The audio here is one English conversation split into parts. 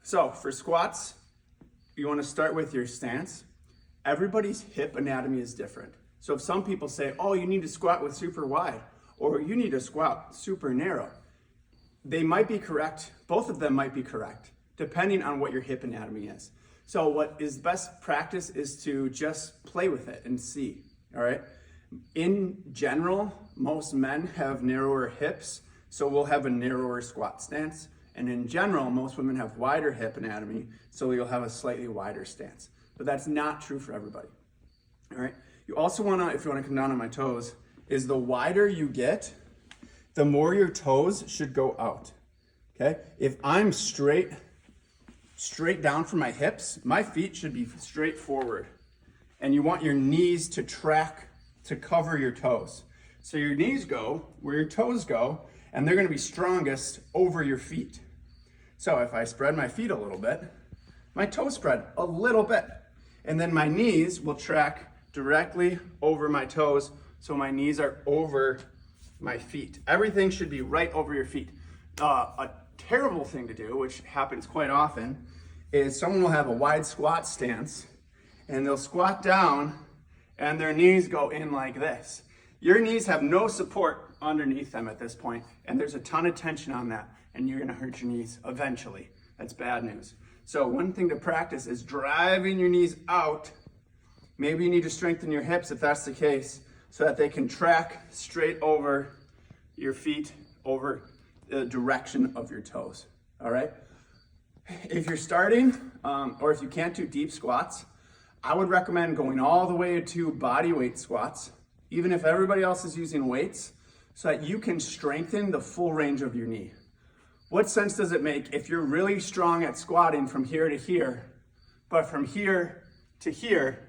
So for squats, you want to start with your stance. Everybody's hip anatomy is different. So if some people say, oh, you need to squat with super wide, or you need to squat super narrow, they might be correct. Both of them might be correct, depending on what your hip anatomy is. So what is best practice is to just play with it and see, all right? In general, most men have narrower hips, so we'll have a narrower squat stance. And in general, most women have wider hip anatomy, so you'll have a slightly wider stance. But that's not true for everybody, all right? You also wanna, if you wanna come down on my toes, is the wider you get, the more your toes should go out, okay? If I'm straight down from my hips, my feet should be straight forward. And you want your knees to track, to cover your toes. So your knees go where your toes go, and they're gonna be strongest over your feet. So if I spread my feet a little bit, my toes spread a little bit, and then my knees will track directly over my toes, so my knees are over my feet. Everything should be right over your feet. A terrible thing to do, which happens quite often, is someone will have a wide squat stance, and they'll squat down, and their knees go in like this. Your knees have no support underneath them at this point, and there's a ton of tension on that, and you're gonna hurt your knees eventually. That's bad news. So one thing to practice is driving your knees out. Maybe you need to strengthen your hips if that's the case, so that they can track straight over your feet, over the direction of your toes, all right? If you're starting, or if you can't do deep squats, I would recommend going all the way to body weight squats, even if everybody else is using weights, so that you can strengthen the full range of your knee. What sense does it make if you're really strong at squatting from here to here, but from here to here,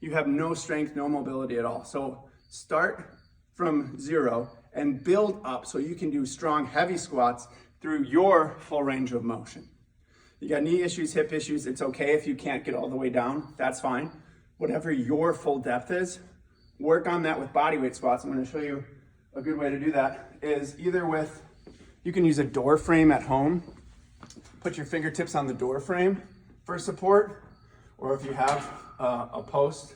you have no strength, no mobility at all? So start from zero and build up so you can do strong, heavy squats through your full range of motion. You got knee issues, hip issues, it's okay if you can't get all the way down, that's fine. Whatever your full depth is, work on that with body weight squats. I'm gonna show you a good way to do that is either with, you can use a door frame at home, put your fingertips on the door frame for support, or if you have a post,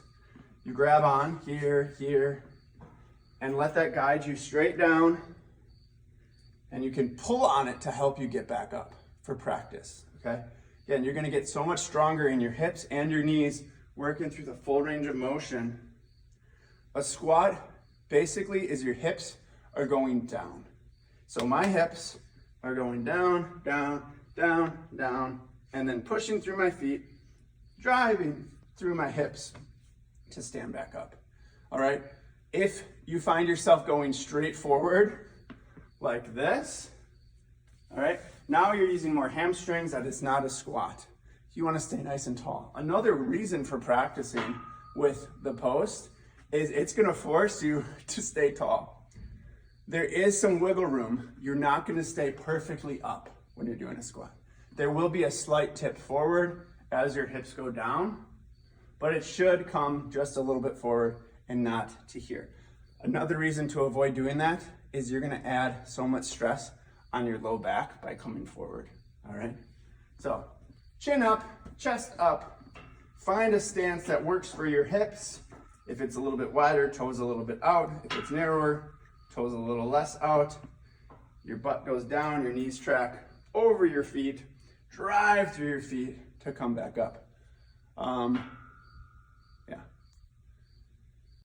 you grab on here, and let that guide you straight down, and you can pull on it to help you get back up for practice, okay? Again, you're gonna get so much stronger in your hips and your knees working through the full range of motion. A squat basically is your hips are going down. So my hips are going down, down, down, down, and then pushing through my feet, driving through my hips to stand back up, all right? If you find yourself going straight forward like this, all right, now you're using more hamstrings, that is not a squat. You wanna stay nice and tall. Another reason for practicing with the post is it's gonna force you to stay tall. There is some wiggle room. You're not gonna stay perfectly up when you're doing a squat. There will be a slight tip forward as your hips go down, but it should come just a little bit forward and not to here. Another reason to avoid doing that is you're gonna add so much stress on your low back by coming forward, all right? So chin up, chest up, find a stance that works for your hips. If it's a little bit wider, toes a little bit out. If it's narrower, toes a little less out. Your butt goes down, your knees track over your feet, drive through your feet to come back up.